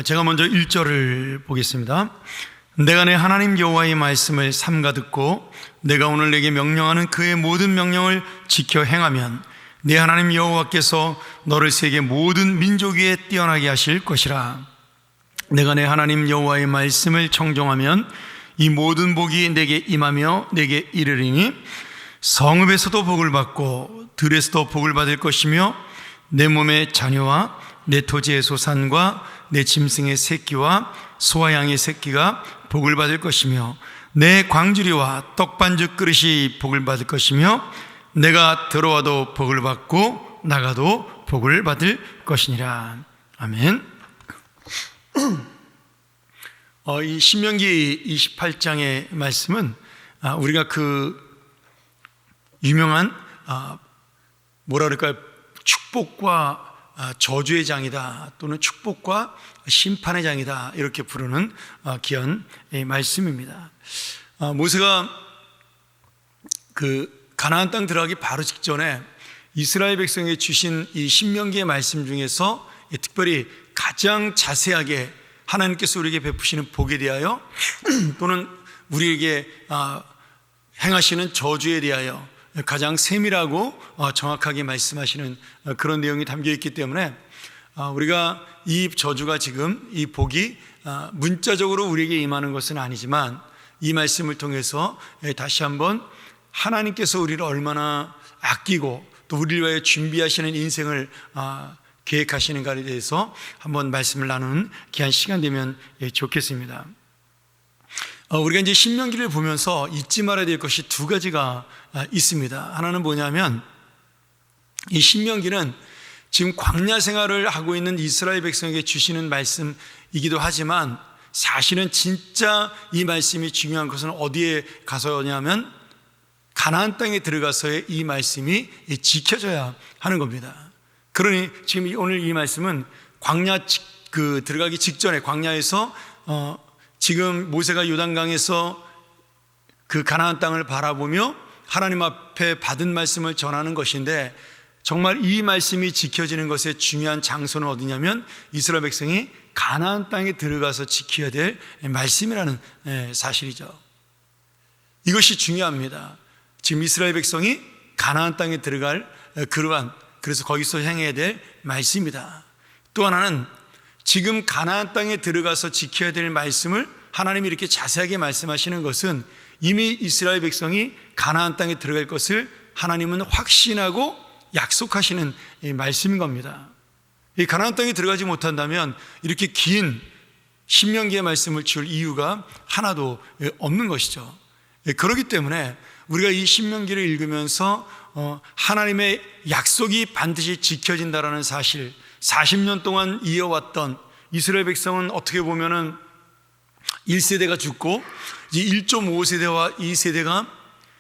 제가 먼저 1절을 보겠습니다. 내가 내 하나님 여호와의 말씀을 삼가 듣고 내가 오늘 내게 명령하는 그의 모든 명령을 지켜 행하면 내 하나님 여호와께서 너를 세계 모든 민족 위에 뛰어나게 하실 것이라. 내가 내 하나님 여호와의 말씀을 청종하면 이 모든 복이 내게 임하며 내게 이르리니 성읍에서도 복을 받고 들에서도 복을 받을 것이며 내 몸의 자녀와 내 토지의 소산과 내 짐승의 새끼와 소와 양의 새끼가 복을 받을 것이며 내 광주리와 떡반죽 그릇이 복을 받을 것이며 내가 들어와도 복을 받고 나가도 복을 받을 것이니라. 아멘. 이 신명기 28장의 말씀은 우리가 그 유명한 뭐라 그럴까요? 축복과 저주의 장이다, 또는 축복과 심판의 장이다, 이렇게 부르는 귀한 말씀입니다. 모세가 그 가나안 땅 들어가기 바로 직전에 이스라엘 백성에게 주신 이 신명기의 말씀 중에서 특별히 가장 자세하게 하나님께서 우리에게 베푸시는 복에 대하여 또는 우리에게 행하시는 저주에 대하여 가장 세밀하고 정확하게 말씀하시는 그런 내용이 담겨 있기 때문에 우리가 이 저주가 지금 이 복이 문자적으로 우리에게 임하는 것은 아니지만 이 말씀을 통해서 다시 한번 하나님께서 우리를 얼마나 아끼고 또 우리를 위하여 준비하시는 인생을 계획하시는가에 대해서 한번 말씀을 나누는 귀한 시간 되면 좋겠습니다. 우리가 이제 신명기를 보면서 잊지 말아야 될 것이 두 가지가 있습니다. 하나는 뭐냐면 이 신명기는 지금 광야 생활을 하고 있는 이스라엘 백성에게 주시는 말씀이기도 하지만 사실은 진짜 이 말씀이 중요한 것은 어디에 가서냐면 가나안 땅에 들어가서의 이 말씀이 지켜져야 하는 겁니다. 그러니 지금 오늘 이 말씀은 광야 들어가기 직전에 광야에서 지금 모세가 요단강에서 그 가나안 땅을 바라보며 하나님 앞에 받은 말씀을 전하는 것인데, 정말 이 말씀이 지켜지는 것의 중요한 장소는 어디냐면 이스라엘 백성이 가나안 땅에 들어가서 지켜야 될 말씀이라는 사실이죠. 이것이 중요합니다. 지금 이스라엘 백성이 가나안 땅에 들어갈 그래서 거기서 행해야 될 말씀이다. 또 하나는 지금 가나안 땅에 들어가서 지켜야 될 말씀을 하나님이 이렇게 자세하게 말씀하시는 것은 이미 이스라엘 백성이 가나안 땅에 들어갈 것을 하나님은 확신하고 약속하시는 말씀인 겁니다. 이 가나안 땅에 들어가지 못한다면 이렇게 긴 신명기의 말씀을 줄 이유가 하나도 없는 것이죠. 그렇기 때문에 우리가 이 신명기를 읽으면서 하나님의 약속이 반드시 지켜진다라는 사실, 40년 동안 이어왔던 이스라엘 백성은 어떻게 보면은 1세대가 죽고 이제 1.5세대와 2세대가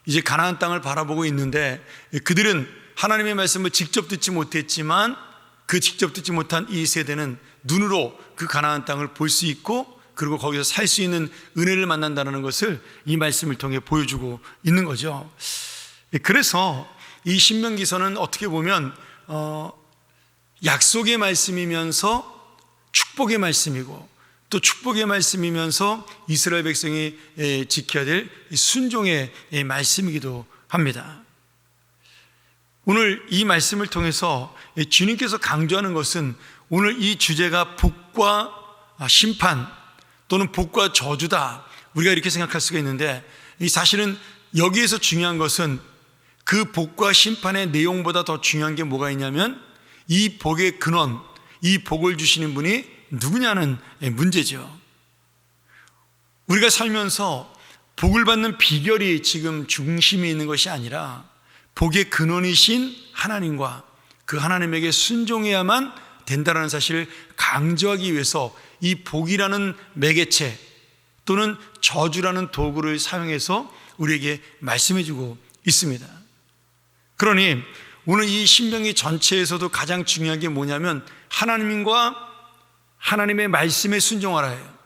이제 가나안 땅을 바라보고 있는데, 그들은 하나님의 말씀을 직접 듣지 못했지만 그 직접 듣지 못한 이 세대는 눈으로 그 가나안 땅을 볼 수 있고 그리고 거기서 살 수 있는 은혜를 만난다는 것을 이 말씀을 통해 보여주고 있는 거죠. 그래서 이 신명기서는 어떻게 보면 약속의 말씀이면서 축복의 말씀이고 또 축복의 말씀이면서 이스라엘 백성이 지켜야 될 순종의 말씀이기도 합니다. 오늘 이 말씀을 통해서 주님께서 강조하는 것은 오늘 이 주제가 복과 심판 또는 복과 저주다, 우리가 이렇게 생각할 수가 있는데, 사실은 여기에서 중요한 것은 그 복과 심판의 내용보다 더 중요한 게 뭐가 있냐면 이 복의 근원, 이 복을 주시는 분이 누구냐는 문제죠. 우리가 살면서 복을 받는 비결이 지금 중심에 있는 것이 아니라 복의 근원이신 하나님과 그 하나님에게 순종해야만 된다는 사실을 강조하기 위해서 이 복이라는 매개체 또는 저주라는 도구를 사용해서 우리에게 말씀해주고 있습니다. 그러니 오늘 이 신명기 전체에서도 가장 중요한 게 뭐냐면 하나님과 하나님의 말씀에 순종하라 해요.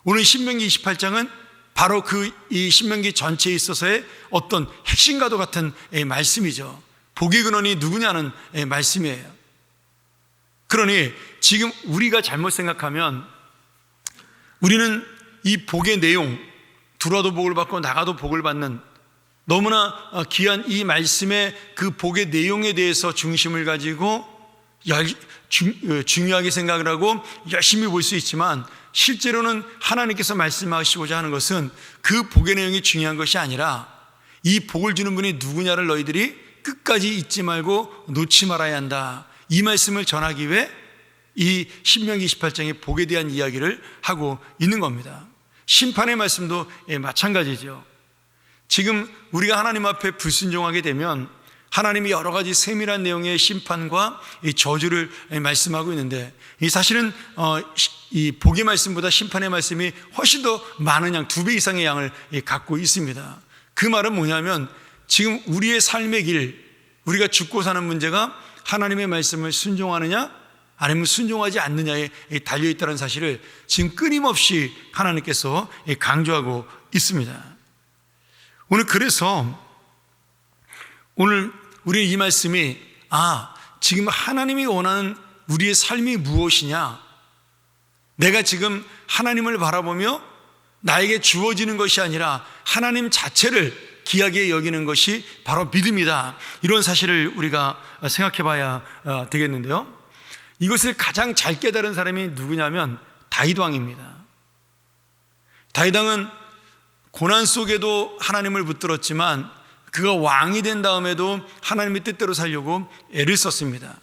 오늘 신명기 28장은 바로 이 신명기 전체에 있어서의 어떤 핵심과도 같은 말씀이죠. 복의 근원이 누구냐는 말씀이에요. 그러니 지금 우리가 잘못 생각하면 우리는 이 복의 내용, 들어도 복을 받고 나가도 복을 받는 너무나 귀한 이 말씀의 그 복의 내용에 대해서 중심을 가지고 중요하게 생각을 하고 열심히 볼 수 있지만, 실제로는 하나님께서 말씀하시고자 하는 것은 그 복의 내용이 중요한 것이 아니라 이 복을 주는 분이 누구냐를 너희들이 끝까지 잊지 말고 놓지 말아야 한다, 이 말씀을 전하기 위해 이 신명기 28장의 복에 대한 이야기를 하고 있는 겁니다. 심판의 말씀도 마찬가지죠. 지금 우리가 하나님 앞에 불순종하게 되면 하나님이 여러 가지 세밀한 내용의 심판과 이 저주를 말씀하고 있는데, 이 사실은 이 복의 말씀보다 심판의 말씀이 훨씬 더 많은 양, 2배 이상의 양을 갖고 있습니다. 그 말은 뭐냐면, 지금 우리의 삶의 길, 우리가 죽고 사는 문제가 하나님의 말씀을 순종하느냐 아니면 순종하지 않느냐에 달려있다는 사실을 지금 끊임없이 하나님께서 강조하고 있습니다. 오늘 그래서 오늘 우리 이 말씀이 지금 하나님이 원하는 우리의 삶이 무엇이냐, 내가 지금 하나님을 바라보며 나에게 주어지는 것이 아니라 하나님 자체를 귀하게 여기는 것이 바로 믿음이다, 이런 사실을 우리가 생각해 봐야 되겠는데요. 이것을 가장 잘 깨달은 사람이 누구냐면 다윗 왕입니다. 다윗 왕은 고난 속에도 하나님을 붙들었지만 그가 왕이 된 다음에도 하나님의 뜻대로 살려고 애를 썼습니다.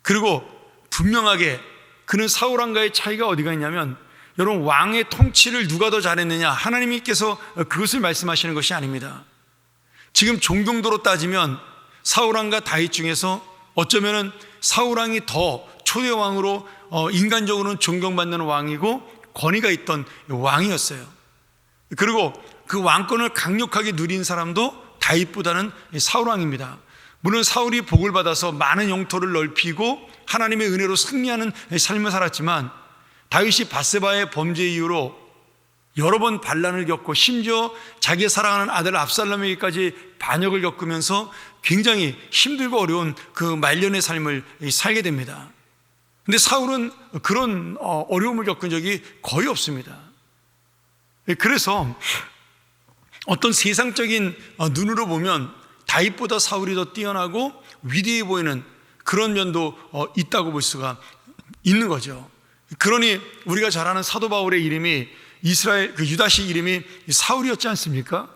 그리고 분명하게 그는 사울 왕과의 차이가 어디가 있냐면, 여러분, 왕의 통치를 누가 더 잘했느냐, 하나님께서 그것을 말씀하시는 것이 아닙니다. 지금 존경도로 따지면 사울 왕과 다윗 중에서 어쩌면은 사울 왕이 더 초대 왕으로 인간적으로는 존경받는 왕이고 권위가 있던 왕이었어요. 그리고 그 왕권을 강력하게 누린 사람도 다윗보다는 사울 왕입니다. 물론 사울이 복을 받아서 많은 영토를 넓히고 하나님의 은혜로 승리하는 삶을 살았지만, 다윗이 밧세바의 범죄 이후로 여러 번 반란을 겪고 심지어 자기 사랑하는 아들 압살롬에게까지 반역을 겪으면서 굉장히 힘들고 어려운 그 말년의 삶을 살게 됩니다. 근데 사울은 그런 어려움을 겪은 적이 거의 없습니다. 그래서 어떤 세상적인 눈으로 보면 다윗보다 사울이 더 뛰어나고 위대해 보이는 그런 면도 있다고 볼 수가 있는 거죠. 그러니 우리가 잘 아는 사도 바울의 이름이 이스라엘 그 유다시 이름이 사울이었지 않습니까?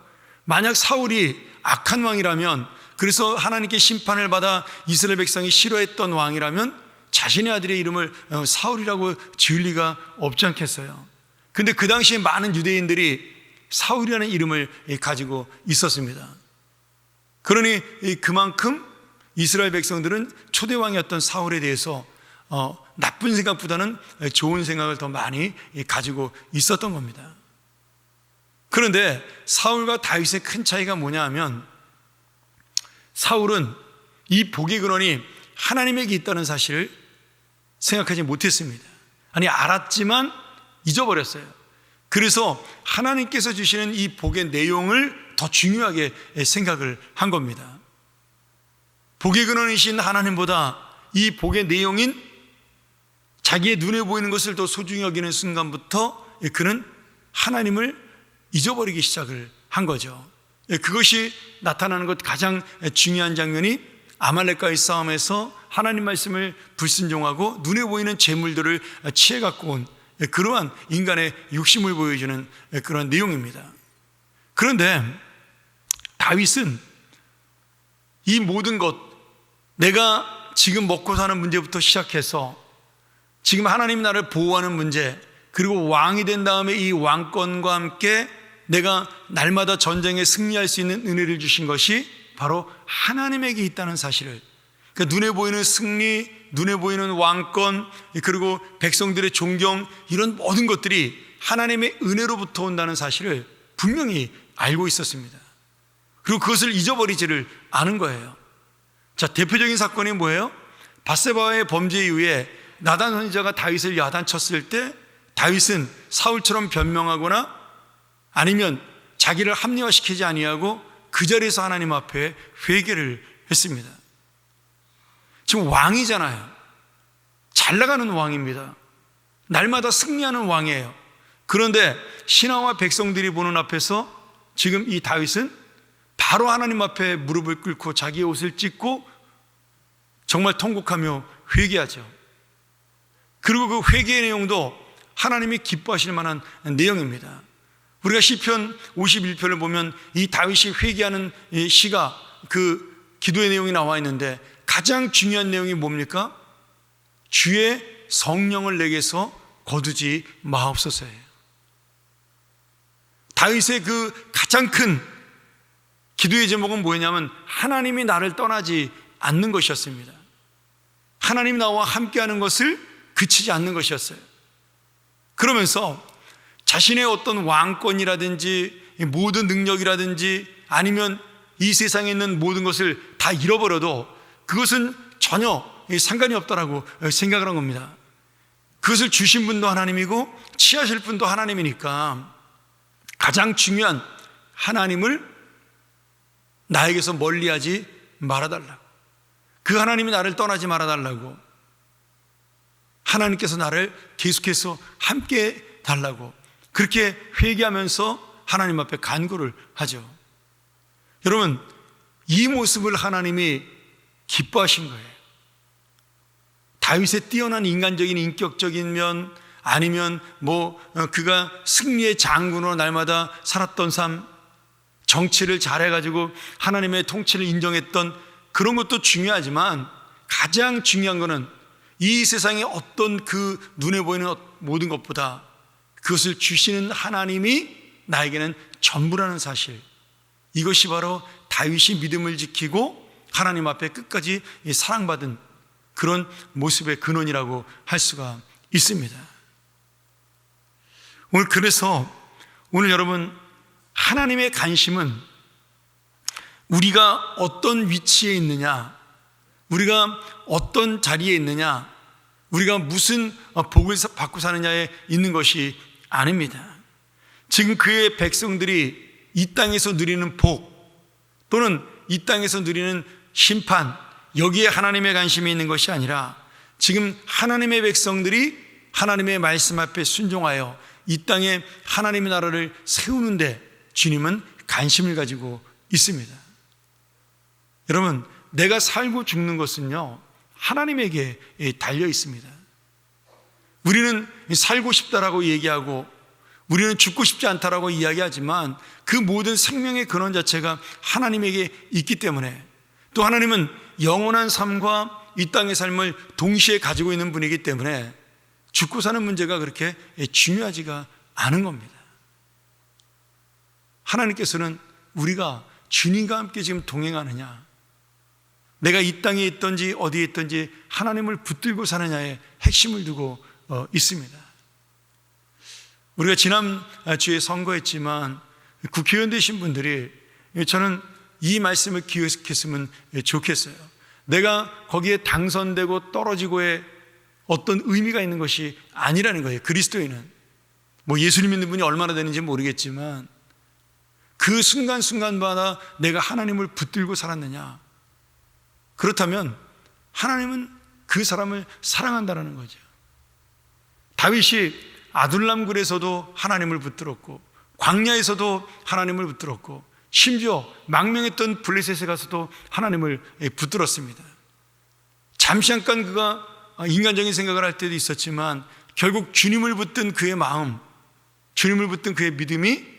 만약 사울이 악한 왕이라면, 그래서 하나님께 심판을 받아 이스라엘 백성이 싫어했던 왕이라면 자신의 아들의 이름을 사울이라고 지을 리가 없지 않겠어요? 근데 그 당시에 많은 유대인들이 사울이라는 이름을 가지고 있었습니다. 그러니 그만큼 이스라엘 백성들은 초대왕이었던 사울에 대해서 나쁜 생각보다는 좋은 생각을 더 많이 가지고 있었던 겁니다. 그런데 사울과 다윗의 큰 차이가 뭐냐 하면, 사울은 이 복의 근원이 하나님에게 있다는 사실을 생각하지 못했습니다. 아니, 알았지만 잊어버렸어요. 그래서 하나님께서 주시는 이 복의 내용을 더 중요하게 생각을 한 겁니다. 복의 근원이신 하나님보다 이 복의 내용인 자기의 눈에 보이는 것을 더 소중히 여기는 순간부터 그는 하나님을 잊어버리기 시작을 한 거죠. 그것이 나타나는 것 가장 중요한 장면이 아말렉과의 싸움에서 하나님 말씀을 불순종하고 눈에 보이는 재물들을 취해 갖고 온 그러한 인간의 욕심을 보여주는 그런 내용입니다. 그런데 다윗은 이 모든 것, 내가 지금 먹고 사는 문제부터 시작해서 지금 하나님 나를 보호하는 문제, 그리고 왕이 된 다음에 이 왕권과 함께 내가 날마다 전쟁에 승리할 수 있는 은혜를 주신 것이 바로 하나님에게 있다는 사실을, 그러니까 눈에 보이는 승리, 눈에 보이는 왕권, 그리고 백성들의 존경, 이런 모든 것들이 하나님의 은혜로부터 온다는 사실을 분명히 알고 있었습니다. 그리고 그것을 잊어버리지를 않은 거예요. 자, 대표적인 사건이 뭐예요? 밧세바의 범죄 이후에 나단 선지자가 다윗을 야단쳤을 때 다윗은 사울처럼 변명하거나 아니면 자기를 합리화시키지 아니하고 그 자리에서 하나님 앞에 회개를 했습니다. 지금 왕이잖아요. 잘 나가는 왕입니다. 날마다 승리하는 왕이에요. 그런데 신하와 백성들이 보는 앞에서 지금 이 다윗은 바로 하나님 앞에 무릎을 꿇고 자기의 옷을 찢고 정말 통곡하며 회개하죠. 그리고 그 회개의 내용도 하나님이 기뻐하실 만한 내용입니다. 우리가 시편 51편을 보면 이 다윗이 회개하는 이 시가 그 기도의 내용이 나와 있는데 가장 중요한 내용이 뭡니까? 주의 성령을 내게서 거두지 마옵소서예요. 다윗의 그 가장 큰 기도의 제목은 뭐였냐면 하나님이 나를 떠나지 않는 것이었습니다. 하나님이 나와 함께하는 것을 그치지 않는 것이었어요. 그러면서 자신의 어떤 왕권이라든지 모든 능력이라든지 아니면 이 세상에 있는 모든 것을 다 잃어버려도 그것은 전혀 상관이 없다라고 생각을 한 겁니다. 그것을 주신 분도 하나님이고 취하실 분도 하나님이니까 가장 중요한 하나님을 나에게서 멀리하지 말아달라고, 그 하나님이 나를 떠나지 말아달라고, 하나님께서 나를 계속해서 함께 달라고 그렇게 회개하면서 하나님 앞에 간구를 하죠. 여러분, 이 모습을 하나님이 기뻐하신 거예요. 다윗의 뛰어난 인간적인 인격적인 면, 아니면 그가 승리의 장군으로 날마다 살았던 삶, 정치를 잘해가지고 하나님의 통치를 인정했던 그런 것도 중요하지만 가장 중요한 것은 이 세상의 어떤 그 눈에 보이는 모든 것보다 그것을 주시는 하나님이 나에게는 전부라는 사실, 이것이 바로 다윗이 믿음을 지키고 하나님 앞에 끝까지 사랑받은 그런 모습의 근원이라고 할 수가 있습니다. 그래서 오늘 여러분, 하나님의 관심은 우리가 어떤 위치에 있느냐, 우리가 어떤 자리에 있느냐, 우리가 무슨 복을 받고 사느냐에 있는 것이 아닙니다. 지금 그의 백성들이 이 땅에서 누리는 복 또는 이 땅에서 누리는 심판, 여기에 하나님의 관심이 있는 것이 아니라 지금 하나님의 백성들이 하나님의 말씀 앞에 순종하여 이 땅에 하나님의 나라를 세우는데 주님은 관심을 가지고 있습니다. 여러분, 내가 살고 죽는 것은요 하나님에게 달려 있습니다. 우리는 살고 싶다라고 얘기하고 우리는 죽고 싶지 않다라고 이야기하지만 그 모든 생명의 근원 자체가 하나님에게 있기 때문에, 또 하나님은 영원한 삶과 이 땅의 삶을 동시에 가지고 있는 분이기 때문에 죽고 사는 문제가 그렇게 중요하지가 않은 겁니다. 하나님께서는 우리가 주님과 함께 지금 동행하느냐, 내가 이 땅에 있든지 어디에 있든지 하나님을 붙들고 사느냐에 핵심을 두고 있습니다. 우리가 지난주에 선거했지만 국회의원 되신 분들이 저는 이 말씀을 기억했으면 좋겠어요. 내가 거기에 당선되고 떨어지고의 어떤 의미가 있는 것이 아니라는 거예요. 그리스도인은 예수님 믿는 분이 얼마나 되는지 모르겠지만 그 순간순간마다 내가 하나님을 붙들고 살았느냐, 그렇다면 하나님은 그 사람을 사랑한다는 거죠. 다윗이 아둘람굴에서도 하나님을 붙들었고 광야에서도 하나님을 붙들었고 심지어 망명했던 블레셋에 가서도 하나님을 붙들었습니다. 잠시 잠깐 그가 인간적인 생각을 할 때도 있었지만 결국 주님을 붙든 그의 마음, 주님을 붙든 그의 믿음이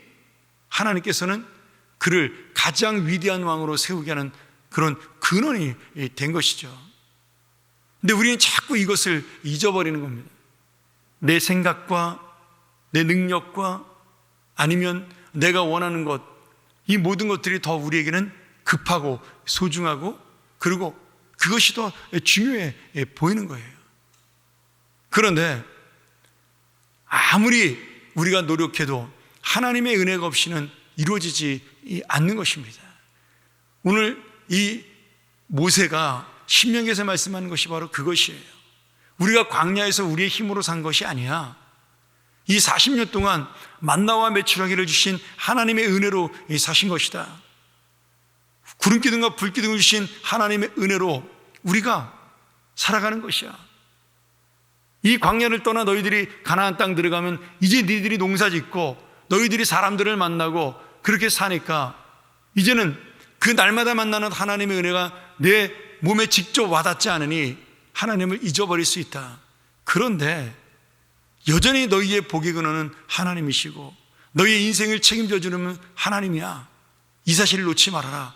하나님께서는 그를 가장 위대한 왕으로 세우게 하는 그런 근원이 된 것이죠. 근데 우리는 자꾸 이것을 잊어버리는 겁니다. 내 생각과 내 능력과 아니면 내가 원하는 것, 이 모든 것들이 더 우리에게는 급하고 소중하고 그리고 그것이 더 중요해 보이는 거예요. 그런데 아무리 우리가 노력해도 하나님의 은혜가 없이는 이루어지지 않는 것입니다. 오늘 이 모세가 신명기에서 말씀하는 것이 바로 그것이에요. 우리가 광야에서 우리의 힘으로 산 것이 아니야. 이 40년 동안 만나와 메추라기를 주신 하나님의 은혜로 사신 것이다. 구름기둥과 불기둥을 주신 하나님의 은혜로 우리가 살아가는 것이야. 이 광야를 떠나 너희들이 가나안 땅 들어가면 이제 너희들이 농사 짓고 너희들이 사람들을 만나고 그렇게 사니까 이제는 그 날마다 만나는 하나님의 은혜가 내 몸에 직접 와닿지 않으니 하나님을 잊어버릴 수 있다. 그런데 여전히 너희의 복의 근원은 하나님이시고 너희의 인생을 책임져 주는 하나님이야. 이 사실을 놓지 말아라.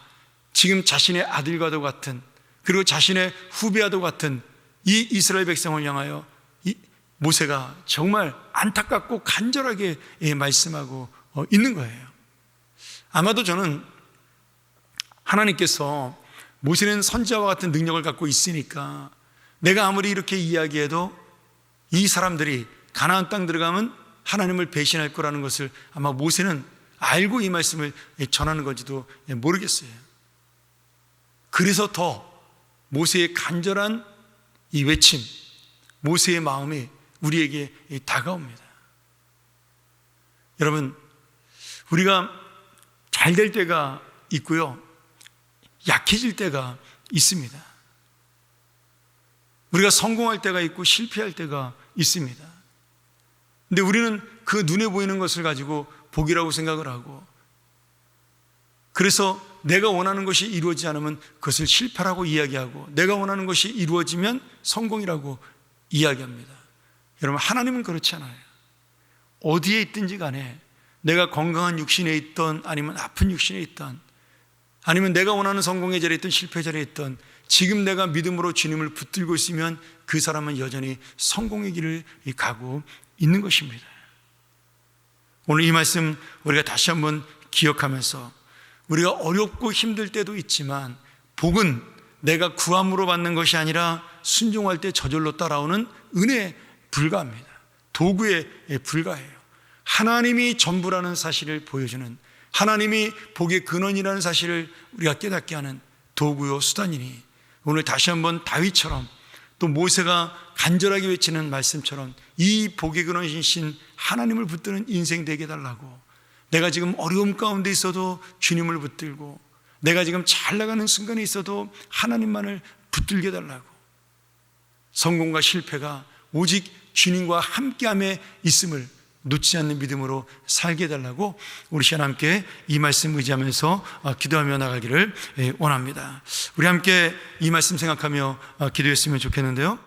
지금 자신의 아들과도 같은, 그리고 자신의 후배와도 같은 이 이스라엘 백성을 향하여 이 모세가 정말 안타깝고 간절하게 말씀하고 있는 거예요. 아마도 저는 하나님께서 모세는 선지자와 같은 능력을 갖고 있으니까 내가 아무리 이렇게 이야기해도 이 사람들이 가나안 땅 들어가면 하나님을 배신할 거라는 것을 아마 모세는 알고 이 말씀을 전하는 건지도 모르겠어요. 그래서 더 모세의 간절한 이 외침, 모세의 마음이 우리에게 다가옵니다. 여러분, 우리가 잘 될 때가 있고요, 약해질 때가 있습니다. 우리가 성공할 때가 있고 실패할 때가 있습니다. 근데 우리는 그 눈에 보이는 것을 가지고 복이라고 생각을 하고, 그래서 내가 원하는 것이 이루어지지 않으면 그것을 실패라고 이야기하고, 내가 원하는 것이 이루어지면 성공이라고 이야기합니다. 여러분, 하나님은 그렇지 않아요. 어디에 있든지 간에 내가 건강한 육신에 있던 아니면 아픈 육신에 있던, 아니면 내가 원하는 성공의 자리에 있던 실패 자리에 있던, 지금 내가 믿음으로 주님을 붙들고 있으면 그 사람은 여전히 성공의 길을 가고 있는 것입니다. 오늘 이 말씀 우리가 다시 한번 기억하면서, 우리가 어렵고 힘들 때도 있지만 복은 내가 구함으로 받는 것이 아니라 순종할 때 저절로 따라오는 은혜에 불과합니다. 도구에 불과해요. 하나님이 전부라는 사실을 보여주는, 하나님이 복의 근원이라는 사실을 우리가 깨닫게 하는 도구요 수단이니, 오늘 다시 한번 다윗처럼 또 모세가 간절하게 외치는 말씀처럼 이 복의 근원이신 하나님을 붙드는 인생 되게 해달라고, 내가 지금 어려움 가운데 있어도 주님을 붙들고, 내가 지금 잘 나가는 순간에 있어도 하나님만을 붙들게 해달라고, 성공과 실패가 오직 주님과 함께함에 있음을 놓지 않는 믿음으로 살게 해달라고 우리 시간 함께 이 말씀 의지하면서 기도하며 나가기를 원합니다. 우리 함께 이 말씀 생각하며 기도했으면 좋겠는데요.